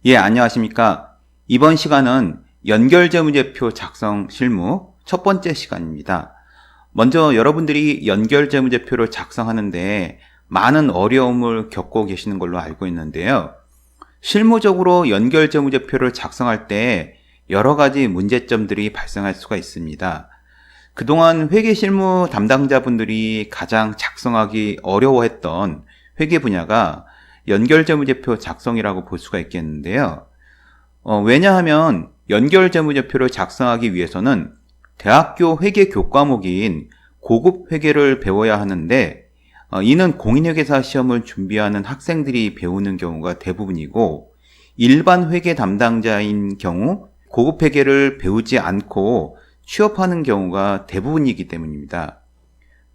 예, 안녕하십니까. 이번 시간은 연결재무제표 작성 실무 첫 번째 시간입니다. 먼저 여러분들이 연결재무제표를 작성하는데 많은 어려움을 겪고 계시는 걸로 알고 있는데요. 실무적으로 연결재무제표를 작성할 때 여러 가지 문제점들이 발생할 수가 있습니다. 그동안 회계실무 담당자분들이 가장 작성하기 어려워했던 회계 분야가 연결재무제표 작성이라고 볼 수가 있겠는데요. 왜냐하면 연결재무제표를 작성하기 위해서는 대학교 회계 교과목인 고급 회계를 배워야 하는데 이는 공인회계사 시험을 준비하는 학생들이 배우는 경우가 대부분이고 일반 회계 담당자인 경우 고급 회계를 배우지 않고 취업하는 경우가 대부분이기 때문입니다.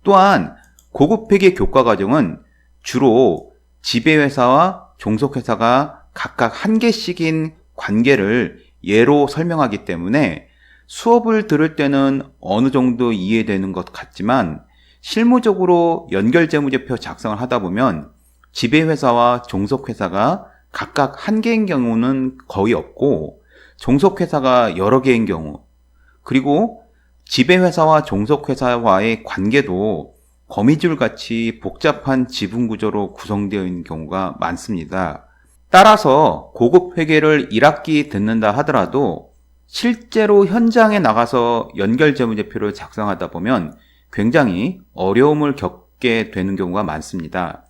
또한 고급 회계 교과 과정은 주로 지배회사와 종속회사가 각각 한 개씩인 관계를 예로 설명하기 때문에 수업을 들을 때는 어느 정도 이해되는 것 같지만 실무적으로 연결재무제표 작성을 하다 보면 지배회사와 종속회사가 각각 한 개인 경우는 거의 없고 종속회사가 여러 개인 경우, 그리고 지배회사와 종속회사와의 관계도 거미줄같이 복잡한 지분구조로 구성되어 있는 경우가 많습니다. 따라서 고급 회계를 1학기 듣는다 하더라도 실제로 현장에 나가서 연결재무제표를 작성하다 보면 굉장히 어려움을 겪게 되는 경우가 많습니다.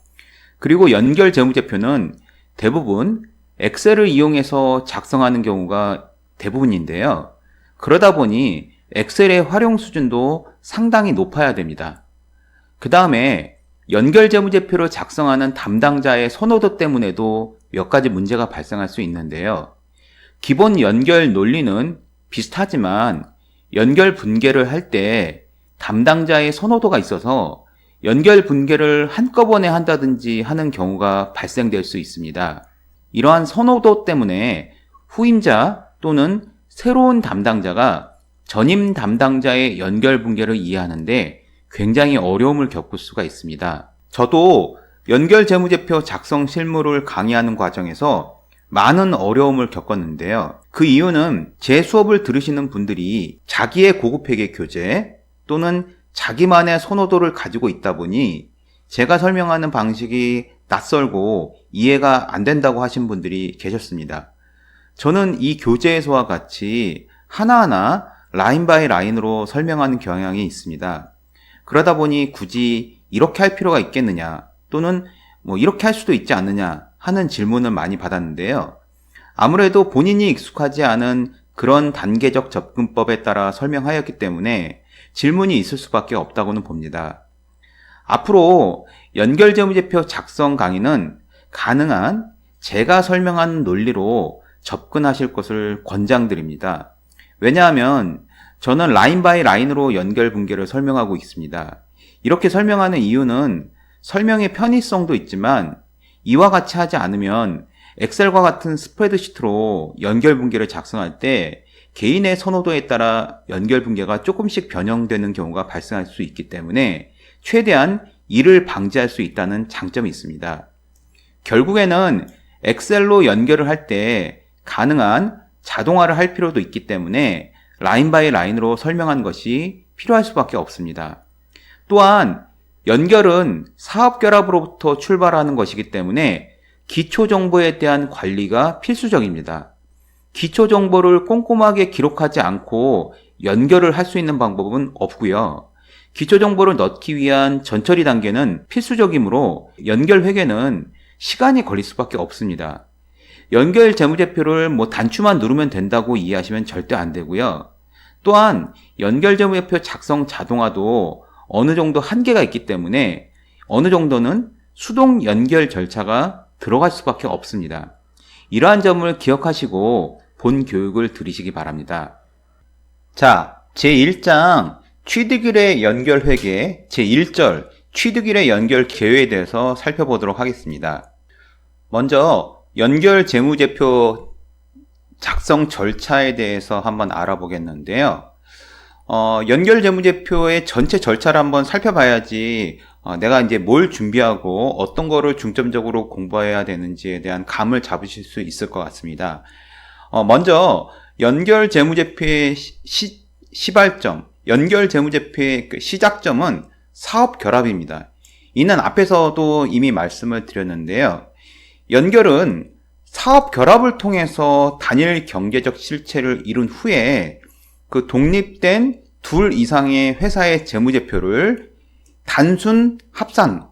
그리고 연결재무제표는 대부분 엑셀을 이용해서 작성하는 경우가 대부분인데요. 그러다 보니 엑셀의 활용 수준도 상당히 높아야 됩니다. 그 다음에 연결재무제표를 작성하는 담당자의 선호도 때문에도 몇 가지 문제가 발생할 수 있는데요. 기본 연결 논리는 비슷하지만 연결 분계를 할 때 담당자의 선호도가 있어서 연결 분계를 한꺼번에 한다든지 하는 경우가 발생될 수 있습니다. 이러한 선호도 때문에 후임자 또는 새로운 담당자가 전임 담당자의 연결 분계를 이해하는데 굉장히 어려움을 겪을 수가 있습니다. 저도 연결재무제표 작성 실무를 강의하는 과정에서 많은 어려움을 겪었는데요. 그 이유는 제 수업을 들으시는 분들이 자기의 고급회계 교재 또는 자기만의 선호도를 가지고 있다 보니 제가 설명하는 방식이 낯설고 이해가 안 된다고 하신 분들이 계셨습니다. 저는 이 교재에서와 같이 하나하나 라인 바이 라인으로 설명하는 경향이 있습니다. 그러다 보니 굳이 이렇게 할 필요가 있겠느냐 또는 이렇게 할 수도 있지 않느냐 하는 질문을 많이 받았는데요. 아무래도 본인이 익숙하지 않은 그런 단계적 접근법에 따라 설명하였기 때문에 질문이 있을 수밖에 없다고는 봅니다. 앞으로 연결재무제표 작성 강의는 가능한 제가 설명한 논리로 접근하실 것을 권장드립니다. 왜냐하면 저는 라인 바이 라인으로 연결 분계를 설명하고 있습니다. 이렇게 설명하는 이유는 설명의 편의성도 있지만 이와 같이 하지 않으면 엑셀과 같은 스프레드시트로 연결 분계를 작성할 때 개인의 선호도에 따라 연결 분계가 조금씩 변형되는 경우가 발생할 수 있기 때문에 최대한 이를 방지할 수 있다는 장점이 있습니다. 결국에는 엑셀로 연결을 할 때 가능한 자동화를 할 필요도 있기 때문에 라인 바이 라인으로 설명한 것이 필요할 수밖에 없습니다. 또한 연결은 사업결합으로부터 출발하는 것이기 때문에 기초정보에 대한 관리가 필수적입니다. 기초정보를 꼼꼼하게 기록하지 않고 연결을 할 수 있는 방법은 없고요. 기초정보를 넣기 위한 전처리 단계는 필수적이므로 연결 회계는 시간이 걸릴 수밖에 없습니다. 연결 재무제표를 단추만 누르면 된다고 이해하시면 절대 안 되고요. 또한 연결 재무제표 작성 자동화도 어느 정도 한계가 있기 때문에 어느 정도는 수동 연결 절차가 들어갈 수밖에 없습니다. 이러한 점을 기억하시고 본 교육을 들으시기 바랍니다. 자, 제1장 취득일의 연결 회계 제1절 취득일의 연결 계획에 대해서 살펴보도록 하겠습니다. 먼저 연결 재무제표 작성 절차에 대해서 한번 알아보겠는데요. 연결 재무제표의 전체 절차를 한번 살펴봐야지 내가 이제 뭘 준비하고 어떤 거를 중점적으로 공부해야 되는지에 대한 감을 잡으실 수 있을 것 같습니다. 먼저 연결 재무제표의 시발점, 연결 재무제표의 그 시작점은 사업 결합입니다. 이는 앞에서도 이미 말씀을 드렸는데요. 연결은 사업 결합을 통해서 단일 경제적 실체를 이룬 후에 그 독립된 둘 이상의 회사의 재무제표를 단순 합산,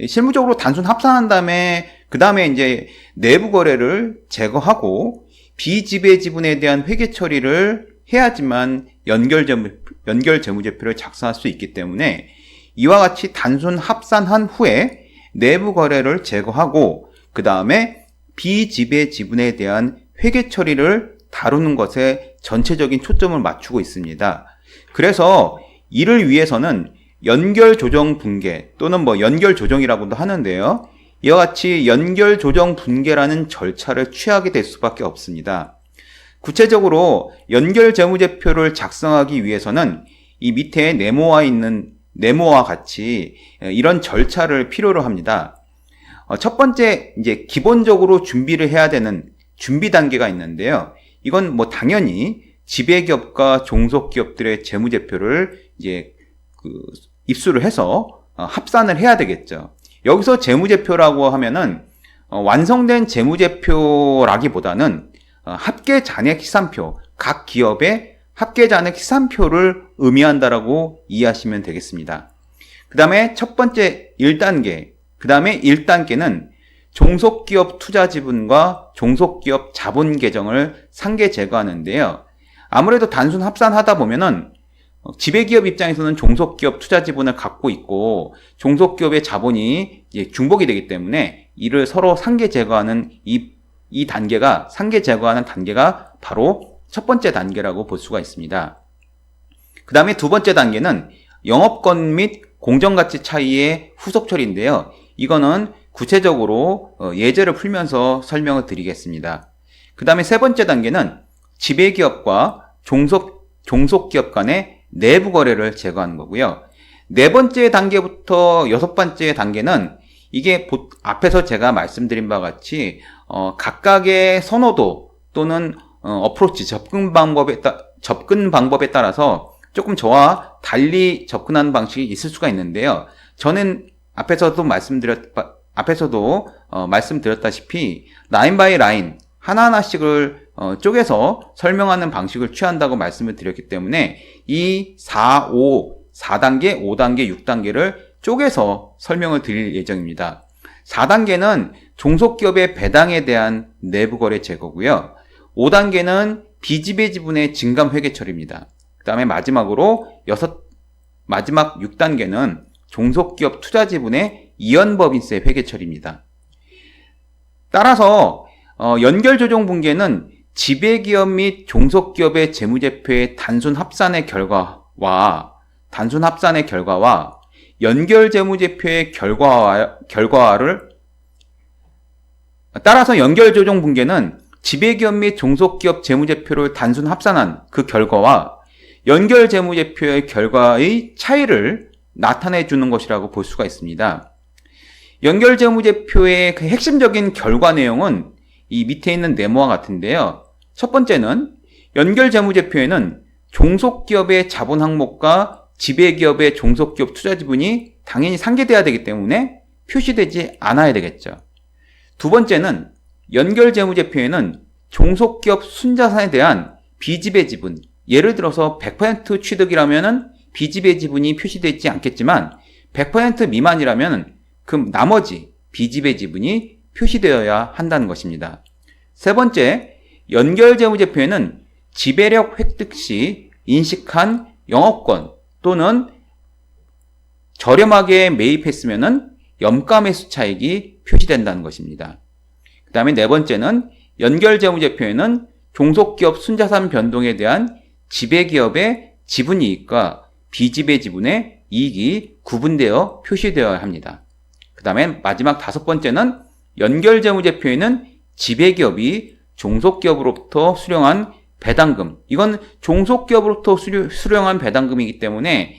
실무적으로 단순 합산한 다음에 그 다음에 이제 내부 거래를 제거하고 비지배 지분에 대한 회계 처리를 해야지만 연결 재무제표를 작성할 수 있기 때문에 이와 같이 단순 합산한 후에 내부 거래를 제거하고 그 다음에 비지배 지분에 대한 회계 처리를 다루는 것에 전체적인 초점을 맞추고 있습니다. 그래서 이를 위해서는 연결 조정 분계 또는 연결 조정이라고도 하는데요. 이와 같이 연결 조정 분계라는 절차를 취하게 될 수밖에 없습니다. 구체적으로 연결 재무제표를 작성하기 위해서는 이 밑에 네모와 같이 이런 절차를 필요로 합니다. 첫 번째, 이제 기본적으로 준비를 해야 되는 준비 단계가 있는데요. 이건 당연히 지배기업과 종속기업들의 재무제표를 이제 입수를 해서 합산을 해야 되겠죠. 여기서 재무제표라고 하면은 완성된 재무제표라기보다는 합계 잔액 시산표, 각 기업의 합계 잔액 시산표를 의미한다라고 이해하시면 되겠습니다. 그 다음에 첫 번째 1단계, 그 다음에 1단계는 종속기업 투자 지분과 종속기업 자본 계정을 상계 제거하는데요. 아무래도 단순 합산하다 보면은 지배기업 입장에서는 종속기업 투자 지분을 갖고 있고 종속기업의 자본이 중복이 되기 때문에 이를 서로 상계 제거하는 이 단계가 상계 제거하는 단계가 바로 첫 번째 단계라고 볼 수가 있습니다. 그 다음에 두 번째 단계는 영업권 및 공정가치 차이의 후속 처리인데요. 이거는 구체적으로 예제를 풀면서 설명을 드리겠습니다. 그 다음에 세 번째 단계는 지배기업과 종속기업 간의 내부 거래를 제거하는 거고요. 네 번째 단계부터 여섯 번째 단계는 이게 앞에서 제가 말씀드린 바와 같이 각각의 선호도 또는 어프로치 접근 방법에 따라서 조금 저와 달리 접근하는 방식이 있을 수가 있는데요. 저는 앞에서도 말씀드렸다시피 라인 바이 라인 하나하나씩을 쪼개서 설명하는 방식을 취한다고 말씀을 드렸기 때문에 이 4단계, 5단계, 6단계를 쪼개서 설명을 드릴 예정입니다. 4단계는 종속기업의 배당에 대한 내부거래 제거고요. 5단계는 비지배 지분의 증감 회계 처리입니다. 그 다음에 마지막 6단계는 종속기업 투자 지분의 이연법인세 회계 처리입니다. 따라서 연결 조정 분계는 지배기업 및 종속기업의 재무제표의 단순 합산의 결과와 연결 재무제표의 결과를 따라서 연결 조정 분계는 지배기업 및 종속기업 재무제표를 단순 합산한 그 결과와 연결 재무제표의 결과의 차이를 나타내 주는 것이라고 볼 수가 있습니다. 연결 재무제표의 그 핵심적인 결과 내용은 이 밑에 있는 네모와 같은데요. 첫 번째는 연결 재무제표에는 종속기업의 자본 항목과 지배기업의 종속기업 투자 지분이 당연히 상계돼야 되기 때문에 표시되지 않아야 되겠죠. 두 번째는 연결 재무제표에는 종속기업 순자산에 대한 비지배 지분, 예를 들어서 100% 취득이라면은 비지배 지분이 표시되지 않겠지만 100% 미만이라면 그 나머지 비지배 지분이 표시되어야 한다는 것입니다. 세 번째, 연결 재무제표에는 지배력 획득 시 인식한 영업권 또는 저렴하게 매입했으면은 염가매수 차익이 표시된다는 것입니다. 그 다음에 네 번째는 연결 재무제표에는 종속기업 순자산 변동에 대한 지배기업의 지분이익과 비지배 지분의 이익이 구분되어 표시되어야 합니다. 그 다음에 마지막 다섯 번째는 연결 재무제표에는 지배기업이 종속기업으로부터 수령한 배당금, 이건 종속기업으로부터 수령한 배당금이기 때문에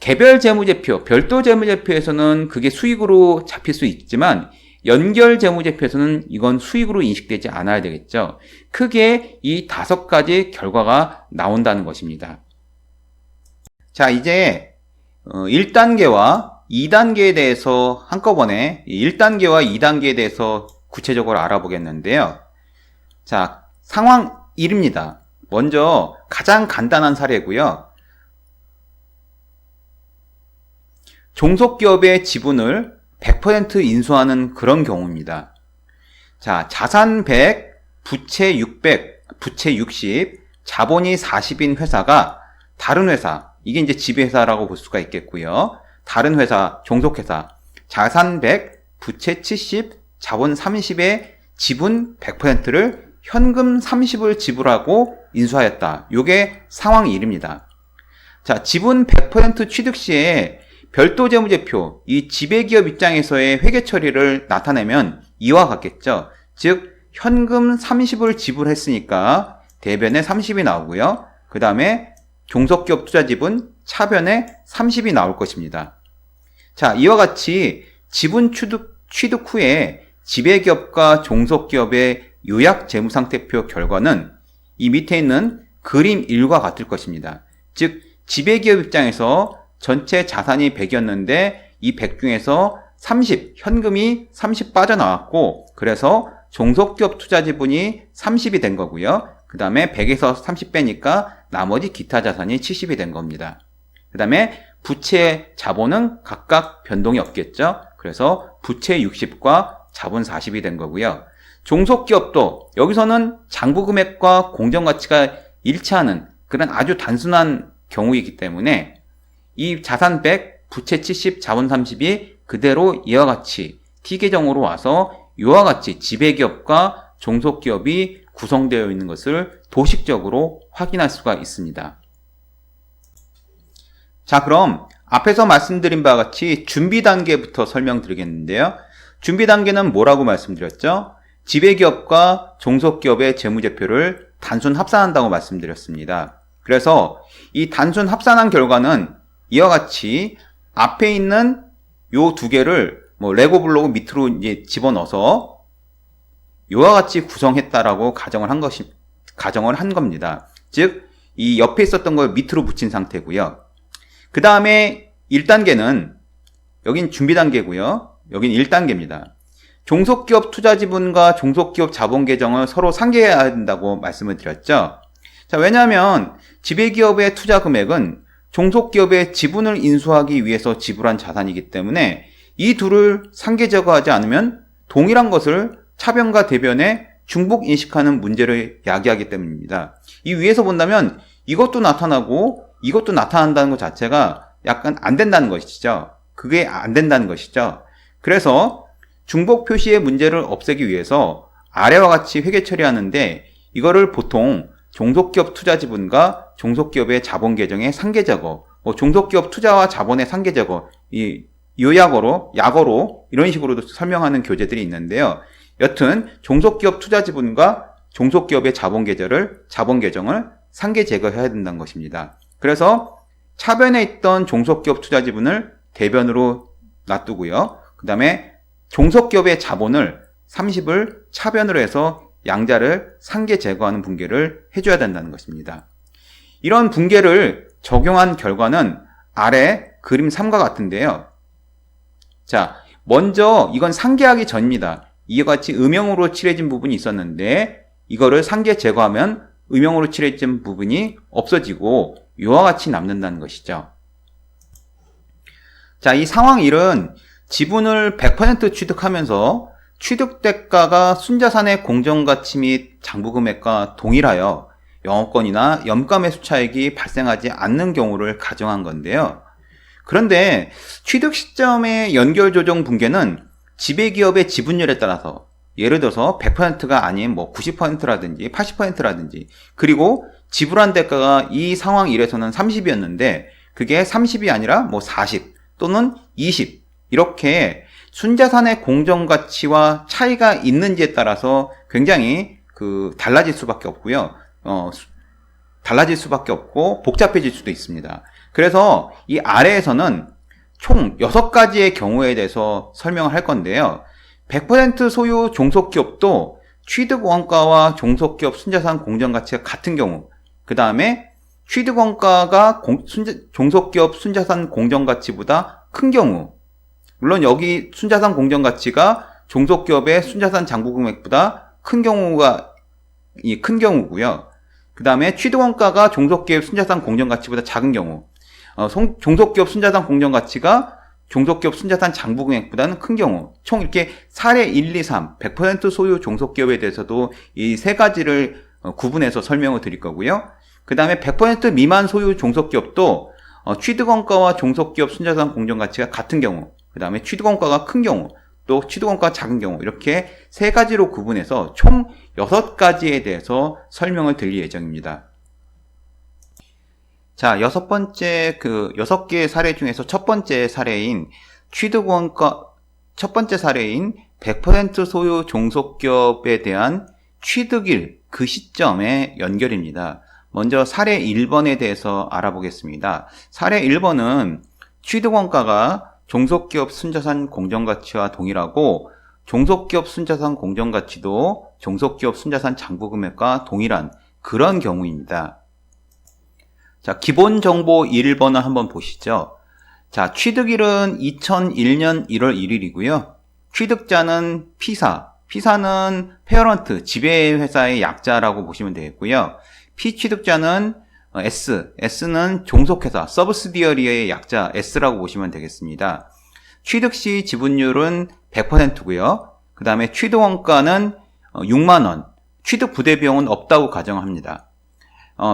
개별 재무제표, 별도 재무제표에서는 그게 수익으로 잡힐 수 있지만 연결 재무제표에서는 이건 수익으로 인식되지 않아야 되겠죠. 크게 이 5가지 결과가 나온다는 것입니다. 자, 이제 1단계와 2단계에 대해서 한꺼번에 1단계와 2단계에 대해서 구체적으로 알아보겠는데요. 자, 상황 1입니다. 먼저 가장 간단한 사례고요. 종속기업의 지분을 100% 인수하는 그런 경우입니다. 자, 자산 100, 부채 600, 부채 60, 자본이 40인 회사가 다른 회사, 이게 이제 지배회사라고 볼 수가 있겠고요. 다른 회사, 종속회사, 자산 100, 부채 70, 자본 30의 지분 100%를 현금 30을 지불하고 인수하였다. 요게 상황 1입니다. 자, 지분 100% 취득 시에 별도 재무제표, 이 지배기업 입장에서의 회계 처리를 나타내면 이와 같겠죠. 즉, 현금 30을 지불했으니까 대변에 30이 나오고요. 그 다음에 종속기업 투자지분 차변에 30이 나올 것입니다. 자, 이와 같이 지분 취득 후에 지배기업과 종속기업의 요약 재무상태표 결과는 이 밑에 있는 그림 1과 같을 것입니다. 즉, 지배기업 입장에서 전체 자산이 100이었는데 이 100 중에서 30, 현금이 30 빠져나왔고 그래서 종속기업 투자지분이 30이 된 거고요. 그 다음에 100에서 30 빼니까 나머지 기타 자산이 70이 된 겁니다. 그 다음에 부채 자본은 각각 변동이 없겠죠. 그래서 부채 60과 자본 40이 된 거고요. 종속기업도 여기서는 장부금액과 공정가치가 일치하는 그런 아주 단순한 경우이기 때문에 이 자산 100, 부채 70, 자본 30이 그대로 이와 같이 T계정으로 와서 이와 같이 지배기업과 종속기업이 구성되어 있는 것을 도식적으로 확인할 수가 있습니다. 자, 그럼 앞에서 말씀드린 바와 같이 준비 단계부터 설명드리겠는데요. 준비 단계는 뭐라고 말씀드렸죠? 지배기업과 종속기업의 재무제표를 단순 합산한다고 말씀드렸습니다. 그래서 이 단순 합산한 결과는 이와 같이 앞에 있는 요 2개를 레고 블록 밑으로 이제 집어넣어서 이와 같이 구성했다라고 가정을 한 겁니다. 즉, 이 옆에 있었던 걸 밑으로 붙인 상태고요. 그 다음에 1단계는 여긴 준비 단계고요. 여긴 1단계입니다. 종속기업 투자지분과 종속기업 자본계정을 서로 상계해야 한다고 말씀을 드렸죠. 자, 왜냐하면 지배기업의 투자 금액은 종속기업의 지분을 인수하기 위해서 지불한 자산이기 때문에 이 둘을 상계 제거하지 않으면 동일한 것을 차변과 대변에 중복 인식하는 문제를 야기하기 때문입니다. 이 위에서 본다면 이것도 나타나고 이것도 나타난다는 것 자체가 약간 안 된다는 것이죠. 그게 안 된다는 것이죠. 그래서 중복 표시의 문제를 없애기 위해서 아래와 같이 회계 처리하는데 이거를 보통 종속기업 투자지분과 종속기업의 자본계정의 상계 제거, 종속기업 투자와 자본의 상계 제거, 이 약어로 이런 식으로도 설명하는 교재들이 있는데요. 여튼 종속기업 투자지분과 종속기업의 자본계정을 상계 제거해야 된다는 것입니다. 그래서 차변에 있던 종속기업 투자지분을 대변으로 놔두고요. 그 다음에 종속기업의 자본을 30을 차변으로 해서 양자를 상계 제거하는 분계를 해줘야 된다는 것입니다. 이런 분계를 적용한 결과는 아래 그림 3과 같은데요. 자, 먼저 이건 상계하기 전입니다. 이와 같이 음영으로 칠해진 부분이 있었는데 이거를 상계 제거하면 음영으로 칠해진 부분이 없어지고 이와 같이 남는다는 것이죠. 자, 이 상황 1은 지분을 100% 취득하면서 취득대가가 순자산의 공정가치 및 장부금액과 동일하여 영업권이나 염가매수 차익이 발생하지 않는 경우를 가정한 건데요. 그런데 취득 시점의 연결 조정 분계는 지배기업의 지분율에 따라서 예를 들어서 100%가 아닌 90%라든지 80%라든지 그리고 지불한 대가가 이 상황 1에서는 30이었는데 그게 30이 아니라 40 또는 20 이렇게 순자산의 공정가치와 차이가 있는지에 따라서 굉장히 달라질 수밖에 없고요. 달라질 수밖에 없고 복잡해질 수도 있습니다. 그래서 이 아래에서는 총 6가지의 경우에 대해서 설명을 할 건데요. 100% 소유 종속기업도 취득원가와 종속기업 순자산 공정가치가 같은 경우, 그 다음에 취득원가가 종속기업 순자산 공정가치보다 큰 경우, 물론 여기 순자산 공정가치가 종속기업의 순자산 장부금액보다 큰 경우고요. 그 다음에 취득원가가 종속기업 순자산 공정가치보다 작은 경우, 종속기업 순자산 공정가치가 종속기업 순자산 장부금액보다는 큰 경우, 총 이렇게 사례 1, 2, 3, 100% 소유 종속기업에 대해서도 이 3가지를 구분해서 설명을 드릴 거고요. 그 다음에 100% 미만 소유 종속기업도 취득원가와 종속기업 순자산 공정가치가 같은 경우, 그 다음에 취득원가가 큰 경우, 또 취득원가가 작은 경우, 이렇게 3가지로 구분해서 총 6가지에 대해서 설명을 드릴 예정입니다. 자, 6개의 사례 중에서 첫 번째 사례인 100% 소유 종속기업에 대한 취득일, 그 시점의 연결입니다. 먼저 사례 1번에 대해서 알아보겠습니다. 사례 1번은 취득원가가 종속기업 순자산 공정가치와 동일하고 종속기업 순자산 공정가치도 종속기업 순자산 장부금액과 동일한 그런 경우입니다. 자, 기본정보 1번을 한번 보시죠. 자, 취득일은 2001년 1월 1일이고요. 취득자는 P사는 페어런트, 지배회사의 약자라고 보시면 되겠고요. 피취득자는 S는 종속회사, 서브시디어리의 약자 S라고 보시면 되겠습니다. 취득 시 지분율은 100%고요. 그 다음에 취득원가는 6만원, 취득 부대비용은 없다고 가정합니다.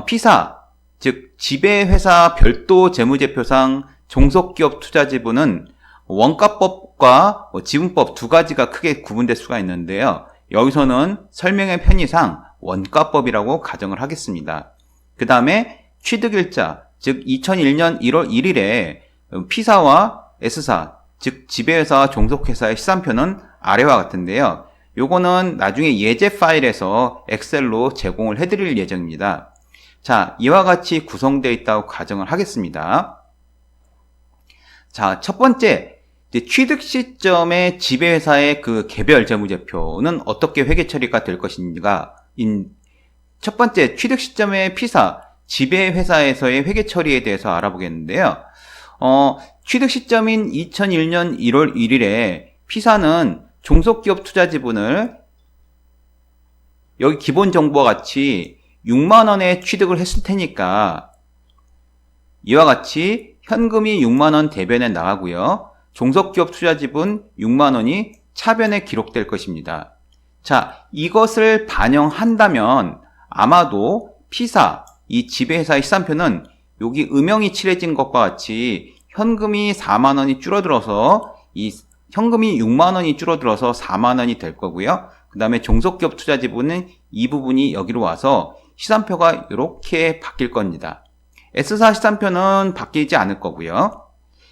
P사, 즉 지배회사 별도 재무제표상 종속기업 투자지분은 원가법과 지분법 2가지가 크게 구분될 수가 있는데요. 여기서는 설명의 편의상 원가법이라고 가정을 하겠습니다. 그 다음에 취득일자, 즉 2001년 1월 1일에 P사와 S사, 즉 지배회사와 종속회사의 시산표는 아래와 같은데요. 요거는 나중에 예제 파일에서 엑셀로 제공을 해드릴 예정입니다. 자, 이와 같이 구성되어 있다고 가정을 하겠습니다. 자, 첫 번째, 취득 시점의 지배회사의 그 개별 재무제표는 어떻게 회계 처리가 될 것인가? 첫 번째, 취득 시점의 P사, 지배회사에서의 회계 처리에 대해서 알아보겠는데요. 취득 시점인 2001년 1월 1일에 P사는 종속기업 투자지분을 여기 기본 정보와 같이 6만원에 취득을 했을 테니까 이와 같이 현금이 6만원 대변에 나가고요. 종속기업 투자지분 6만원이 차변에 기록될 것입니다. 자, 이것을 반영한다면 아마도 P사, 이 지배회사의 시산표는 여기 음영이 칠해진 것과 같이 현금이 4만원이 줄어들어서 현금이 6만원이 줄어들어서 4만원이 될 거고요. 그 다음에 종속기업 투자지분은 이 부분이 여기로 와서 시산표가 이렇게 바뀔 겁니다. S사 시산표는 바뀌지 않을 거고요.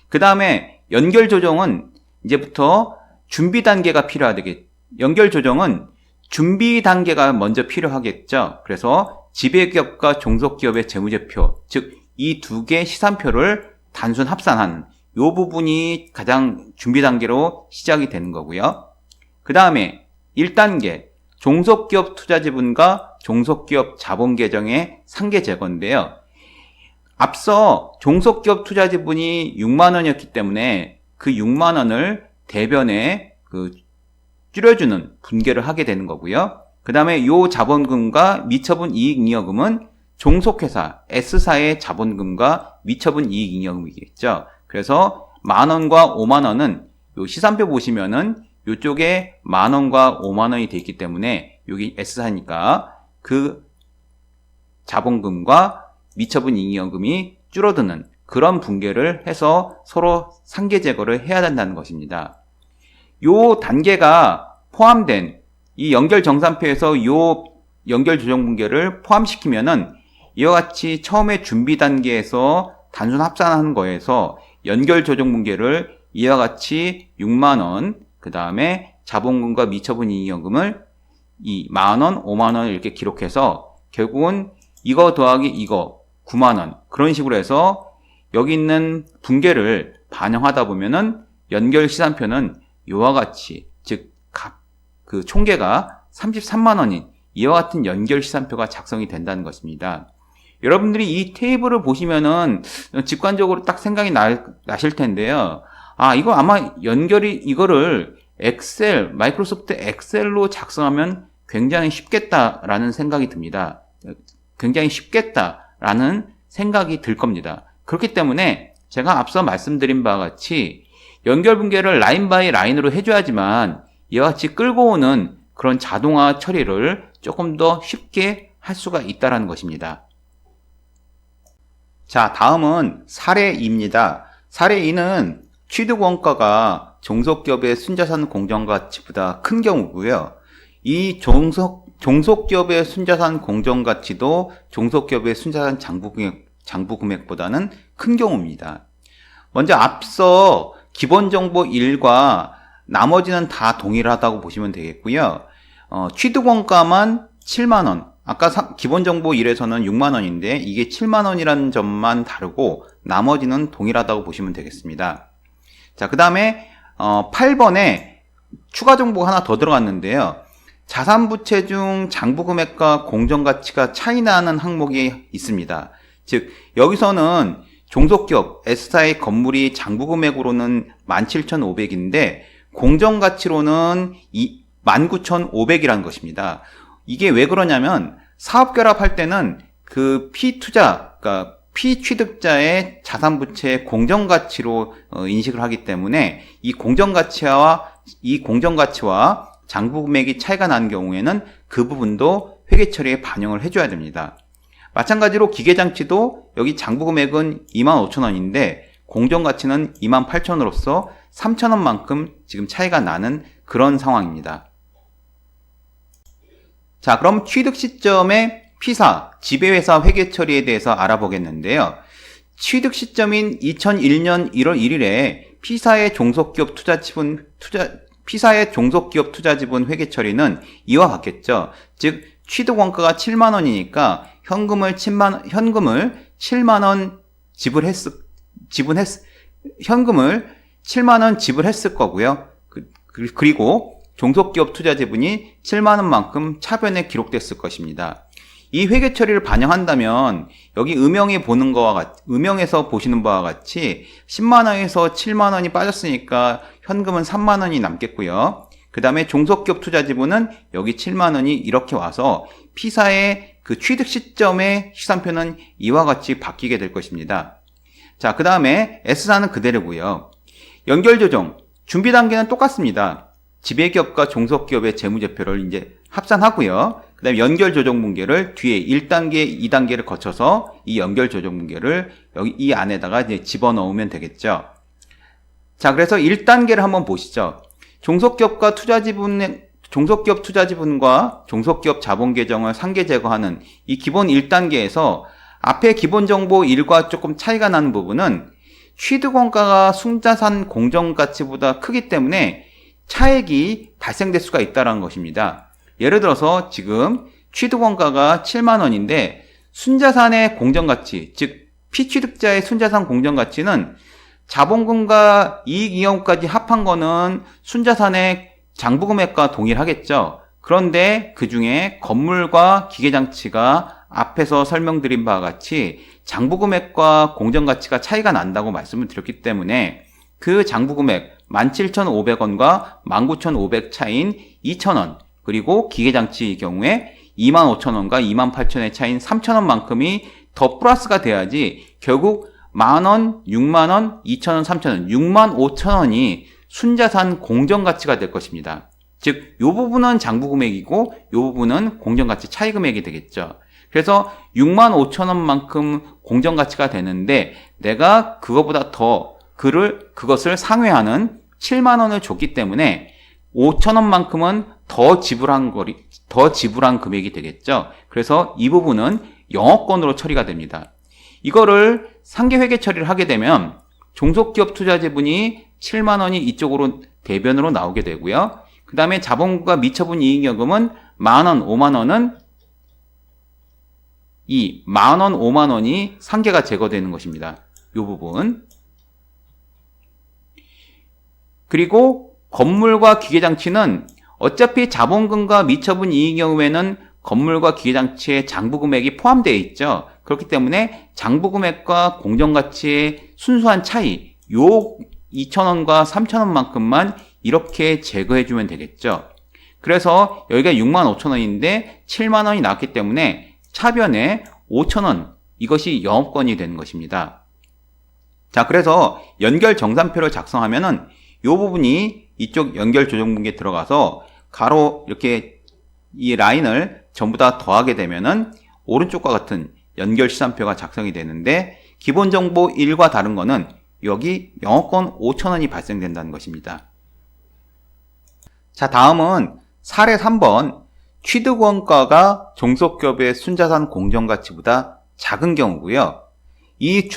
그 다음에 연결 조정은 이제부터 준비 단계가 필요하겠죠. 연결 조정은 준비 단계가 먼저 필요하겠죠. 그래서 지배기업과 종속기업의 재무제표, 즉 이 2개 시산표를 단순 합산한 이 부분이 가장 준비 단계로 시작이 되는 거고요. 그 다음에 1단계 종속기업 투자지분과 종속기업 자본계정의 상계 제거인데요. 앞서 종속기업 투자지분이 6만원이었기 때문에 그 6만원을 대변에 줄여주는 분계를 하게 되는 거고요. 그 다음에 이 자본금과 미처분 이익잉여금은 종속회사 S사의 자본금과 미처분 이익잉여금이겠죠. 그래서 만원과 5만원은 요 시산표 보시면은 이쪽에 만원과 5만원이 돼 있기 때문에 여기 S사니까 그 자본금과 미처분 이익잉여금이 줄어드는 그런 분계를 해서 서로 상계 제거를 해야 된다는 것입니다. 요 단계가 포함된 이 연결 정산표에서 요 연결 조정 분계를 포함시키면은 이와 같이 처음에 준비 단계에서 단순 합산하는 거에서 연결 조정 분계를 이와 같이 6만원, 그 다음에 자본금과 미처분 이익잉여금을 이 만원, 5만원 이렇게 기록해서 결국은 이거 더하기 이거 9만원 그런 식으로 해서 여기 있는 붕괴를 반영하다 보면은 연결시산표는 이와 같이 즉 그 총계가 33만원인 이와 같은 연결시산표가 작성이 된다는 것입니다. 여러분들이 이 테이블을 보시면은 직관적으로 딱 생각이 나실 텐데요. 이거 아마 이거를 엑셀, 마이크로소프트 엑셀로 작성하면 굉장히 쉽겠다라는 생각이 듭니다. 굉장히 쉽겠다라는 생각이 들 겁니다. 그렇기 때문에 제가 앞서 말씀드린 바와 같이 연결 붕괴를 라인 바이 라인으로 해줘야지만 이와 같이 끌고 오는 그런 자동화 처리를 조금 더 쉽게 할 수가 있다는 것입니다. 자, 다음은 사례 2입니다. 사례 2는 취득 원가가 종속기업의 순자산 공정가치보다 큰 경우고요. 이 종속기업의 순자산 공정가치도 종속기업의 순자산 장부금액보다는 큰 경우입니다. 먼저 앞서 기본정보 1과 나머지는 다 동일하다고 보시면 되겠고요. 취득원가만 7만원, 아까 기본정보 1에서는 6만원인데 이게 7만원이라는 점만 다르고 나머지는 동일하다고 보시면 되겠습니다. 자, 그 다음에 8번에 추가 정보가 하나 더 들어갔는데요. 자산부채 중 장부금액과 공정가치가 차이나는 항목이 있습니다. 즉 여기서는 종속기업 S사의 건물이 장부금액으로는 17,500인데 공정가치로는 19,500이라는 것입니다. 이게 왜 그러냐면 사업결합할 때는 그 그러니까 피취득자의 자산부채의 공정가치로 인식을 하기 때문에 이 공정가치와 장부금액이 차이가 나는 경우에는 그 부분도 회계처리에 반영을 해줘야 됩니다. 마찬가지로 기계장치도 여기 장부금액은 25,000원인데 공정가치는 28,000원으로서 3,000원만큼 지금 차이가 나는 그런 상황입니다. 자, 그럼 취득 시점의 피사, 지배회사 회계처리에 대해서 알아보겠는데요. 취득 시점인 2001년 1월 1일에 피사의 종속기업 투자 지분 회계처리는 이와 같겠죠. 즉 취득원가가 7만원이니까 현금을 7만원 지불했을 거고요. 그리고 종속기업 투자지분이 7만원만큼 차변에 기록됐을 것입니다. 이 회계처리를 반영한다면 여기 음영에서 보시는 바와 같이 10만원에서 7만원이 빠졌으니까 현금은 3만원이 남겠고요. 그 다음에 종속기업 투자지분은 여기 7만원이 이렇게 와서 피사의 그 취득 시점의 시산표는 이와 같이 바뀌게 될 것입니다. 자, 그 다음에 S사는 그대로고요. 연결조정, 준비 단계는 똑같습니다. 지배기업과 종속기업의 재무제표를 이제 합산하고요. 그 다음에 연결조정 붕괴를 뒤에 1단계, 2단계를 거쳐서 이 연결조정 붕괴를 여기 이 안에다가 이제 집어넣으면 되겠죠. 자, 그래서 1단계를 한번 보시죠. 종속기업 투자지분과 종속기업 자본계정을 상계 제거하는 이 기본 1단계에서 앞에 기본정보 1과 조금 차이가 나는 부분은 취득원가가 순자산 공정가치보다 크기 때문에 차액이 발생될 수가 있다는 것입니다. 예를 들어서 지금 취득원가가 7만원인데 순자산의 공정가치, 즉 피취득자의 순자산 공정가치는 자본금과 이익이용까지 합한 거는 순자산의 장부금액과 동일하겠죠. 그런데 그 중에 건물과 기계장치가 앞에서 설명드린 바와 같이 장부금액과 공정가치가 차이가 난다고 말씀을 드렸기 때문에 그 장부금액 17,500원과 19,500 차이인 2,000원, 그리고 기계장치의 경우에 25,000원과 28,000원의 차이인 3,000원만큼이 더 플러스가 돼야지 결국 만원, 6만원, 2,000원, 3,000원, 65,000원이 순자산 공정가치가 될 것입니다. 즉, 이 부분은 장부금액이고 이 부분은 공정가치 차이금액이 되겠죠. 그래서 65,000원만큼 공정가치가 되는데 내가 그거보다 더 그것을 상회하는 7만원을 줬기 때문에 5,000원만큼은 더 지불한 금액이 되겠죠. 그래서 이 부분은 영업권으로 처리가 됩니다. 이거를 상계회계 처리를 하게 되면 종속기업 투자지분이 7만원이 이쪽으로 대변으로 나오게 되고요. 그 다음에 자본금과 미처분 이익여금은 만원, 5만원은 이 만원, 5만원이 상계가 제거되는 것입니다. 이 부분. 그리고 건물과 기계장치는 어차피 자본금과 미처분 이익 경우에는 건물과 기계장치의 장부금액이 포함되어 있죠. 그렇기 때문에 장부금액과 공정가치의 순수한 차이, 요 2,000원과 3,000원만큼만 이렇게 제거해주면 되겠죠. 그래서 여기가 65,000원인데 7만원이 나왔기 때문에 차변에 5,000원, 이것이 영업권이 되는 것입니다. 자, 그래서 연결 정산표를 작성하면은 이 부분이 이쪽 연결 조정분기에 들어가서 가로 이렇게 이 라인을 전부 다 더하게 되면은 오른쪽과 같은 연결 시산표가 작성이 되는데, 기본 정보 1과 다른 거는 여기 영업권 5,000원이 발생된다는 것입니다. 자, 다음은 사례 3번. 취득원가가 종속기업의 순자산 공정가치보다 작은 경우고요. 이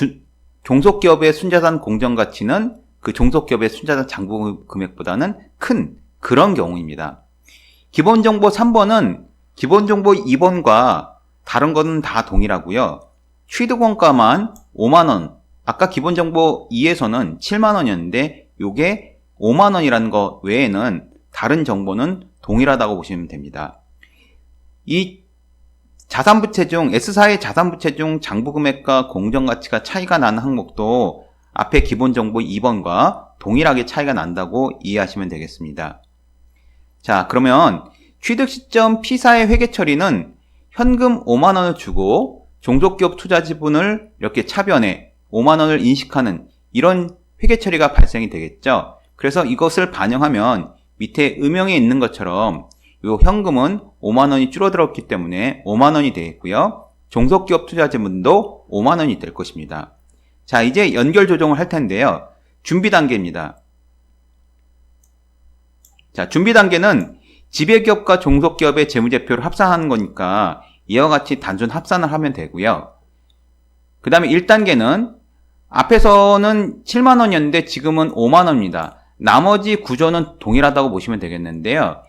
종속기업의 순자산 공정가치는 그 종속기업의 순자산 장부금액보다는 큰 그런 경우입니다. 기본정보 3번은 기본정보 2번과 다른 거는 다 동일하고요. 취득원가만 5만원, 아까 기본정보 2에서는 7만원이었는데 요게 5만원이라는 거 외에는 다른 정보는 동일하다고 보시면 됩니다. 이 자산부채 중 S사의 자산부채 중 장부금액과 공정가치가 차이가 나는 항목도 앞에 기본정보 2번과 동일하게 차이가 난다고 이해하시면 되겠습니다. 자, 그러면 취득 시점 P사의 회계 처리는 현금 5만원을 주고 종속기업 투자 지분을 이렇게 차변에 5만원을 인식하는 이런 회계 처리가 발생이 되겠죠. 그래서 이것을 반영하면 밑에 음영에 있는 것처럼 이 현금은 5만원이 줄어들었기 때문에 5만원이 되겠고요. 종속기업 투자 지분도 5만원이 될 것입니다. 자, 이제 연결 조정을 할 텐데요. 준비 단계입니다. 자, 준비 단계는 지배기업과 종속기업의 재무제표를 합산하는 거니까 이와 같이 단순 합산을 하면 되고요. 그 다음에 1단계는 앞에서는 7만원이었는데 지금은 5만원입니다. 나머지 구조는 동일하다고 보시면 되겠는데요.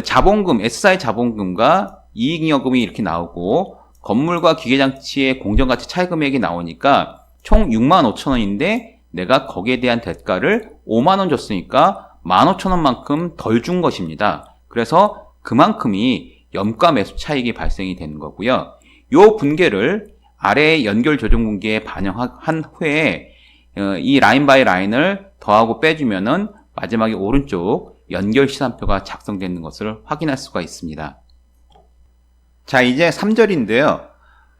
자본금, S사의 자본금과 이익잉여금이 이렇게 나오고 건물과 기계장치의 공정가치 차이금액이 나오니까 총 65,000원인데 내가 거기에 대한 대가를 5만원 줬으니까 15,000원만큼 덜 준 것입니다. 그래서 그만큼이 염가 매수 차익이 발생이 되는 거고요. 요 분계를 아래의 연결 조정 분계에 반영한 후에 이 라인 바이 라인을 더하고 빼주면은 마지막에 오른쪽 연결 시산표가 작성되는 것을 확인할 수가 있습니다. 자, 이제 3절인데요.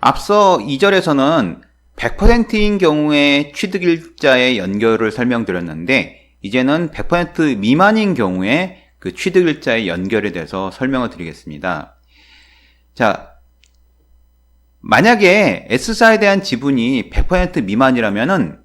앞서 2절에서는 100%인 경우에 취득일자의 연결을 설명드렸는데 이제는 100% 미만인 경우에 그 취득일자의 연결에 대해서 설명을 드리겠습니다. 자, 만약에 S사에 대한 지분이 100% 미만이라면은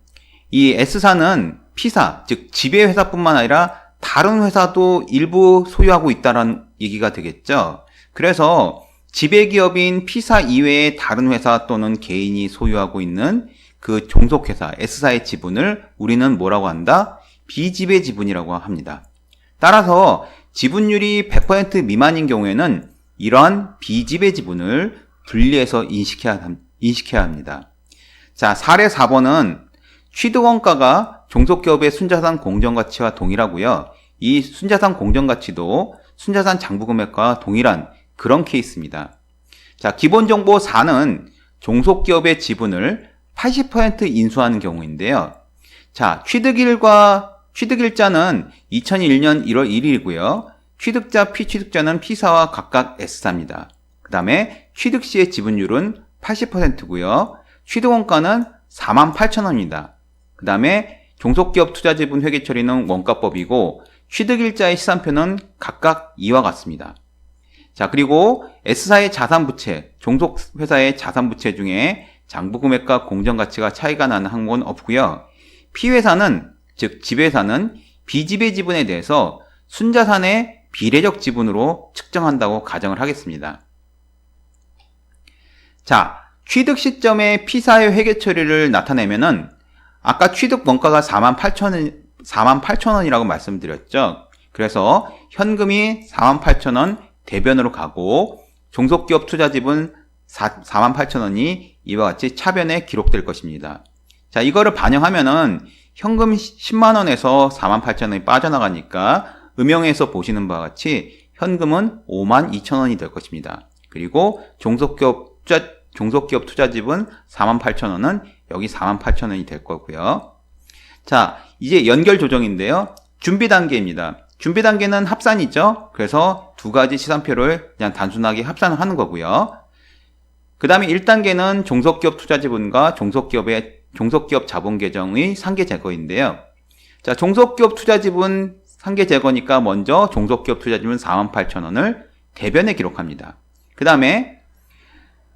이 S사는 P사, 즉 지배회사뿐만 아니라 다른 회사도 일부 소유하고 있다는 얘기가 되겠죠. 그래서 지배기업인 P사 이외의 다른 회사 또는 개인이 소유하고 있는 그 종속회사 S사의 지분을 우리는 뭐라고 한다? 비지배 지분이라고 합니다. 따라서 지분율이 100% 미만인 경우에는 이러한 비지배 지분을 분리해서 인식해야 합니다. 자, 사례 4번은 취득원가가 종속기업의 순자산 공정가치와 동일하고요. 이 순자산 공정가치도 순자산 장부금액과 동일한 그런 케이스입니다. 자, 기본정보 4는 종속기업의 지분을 80% 인수하는 경우인데요. 자, 취득일자는 2001년 1월 1일이고요. 취득자, 피취득자는 P사와 각각 S사입니다. 그 다음에 취득시의 지분율은 80%고요. 취득원가는 48,000원입니다. 그 다음에 종속기업 투자지분 회계처리는 원가법이고 취득일자의 시산표는 각각 이와 같습니다. 자, 그리고 S사의 자산부채, 종속회사의 자산부채 중에 장부금액과 공정가치가 차이가 나는 항목은 없고요. P회사는, 즉 지배회사는 비지배 지분에 대해서 순자산의 비례적 지분으로 측정한다고 가정을 하겠습니다. 자, 취득 시점의 P사의 회계 처리를 나타내면은 아까 취득 원가가 48,000원이라고 말씀드렸죠. 그래서 현금이 48,000원 대변으로 가고 종속기업 투자 지분 48,000원이 이와 같이 차변에 기록될 것입니다. 자, 이거를 반영하면은 현금 10만원에서 48,000원이 빠져나가니까 음영에서 보시는 바와 같이 현금은 52,000원이 될 것입니다. 그리고 종속기업 투자집은 48,000원은 여기 48,000원이 될 거고요. 자, 이제 연결 조정인데요. 준비 단계입니다. 준비 단계는 합산이죠. 그래서 두 가지 시산표를 그냥 단순하게 합산을 하는 거고요. 그 다음에 1단계는 종속기업 투자지분과 종속기업 자본 계정의 상계 제거인데요. 자, 종속기업 투자지분 상계 제거니까 먼저 종속기업 투자지분 48,000원을 대변에 기록합니다. 그 다음에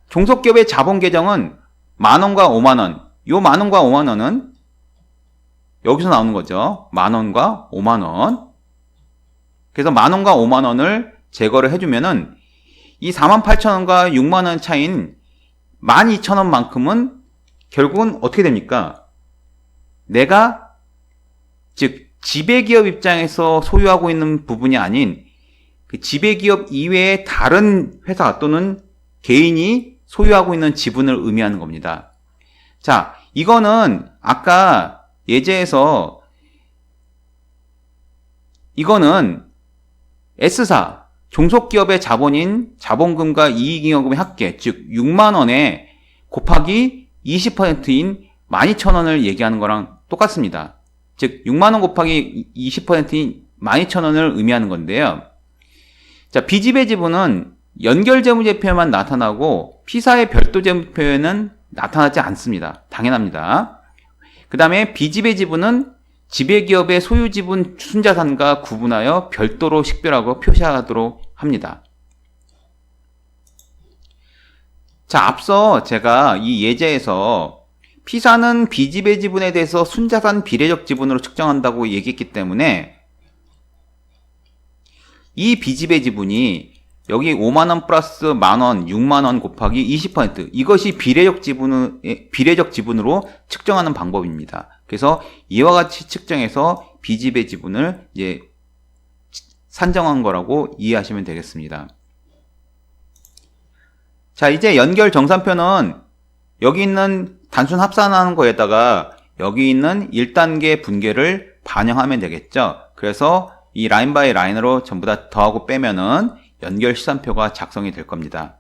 종속기업의 자본 계정은 만원과 5만원. 요 만원과 5만원은 여기서 나오는 거죠. 만원과 5만원. 그래서 만원과 5만원을 제거를 해주면은 이 48,000원과 6만원 차이인 12,000원만큼은 결국은 어떻게 됩니까? 내가 즉 지배기업 입장에서 소유하고 있는 부분이 아닌 그 지배기업 이외의 다른 회사 또는 개인이 소유하고 있는 지분을 의미하는 겁니다. 자, 이거는 아까 예제에서 이거는 S사 종속기업의 자본인 자본금과 이익잉여금의 합계 즉 6만원에 곱하기 20%인 12,000원을 얘기하는 거랑 똑같습니다. 즉 6만원 곱하기 20%인 12,000원을 의미하는 건데요. 자, B집의 지분은 연결재무제표에만 나타나고 P사의 별도재무표에는 나타나지 않습니다. 당연합니다. 그 다음에 B집의 지분은 지배기업의 소유지분 순자산과 구분하여 별도로 식별하고 표시하도록 합니다. 자, 앞서 제가 이 예제에서 P사는 B집의 지분에 대해서 순자산 비례적 지분으로 측정한다고 얘기했기 때문에 이 B집의 지분이 여기 5만원 플러스 만원, 6만원 곱하기 20% 이것이 비례적 지분으로 측정하는 방법입니다. 그래서 이와 같이 측정해서 B집의 지분을 이제 산정한 거라고 이해하시면 되겠습니다. 자, 이제 연결 정산표는 여기 있는 단순 합산하는 거에다가 여기 있는 1단계 분계를 반영하면 되겠죠. 그래서 이 라인 바이 라인으로 전부 다 더하고 빼면은 연결 시산표가 작성이 될 겁니다.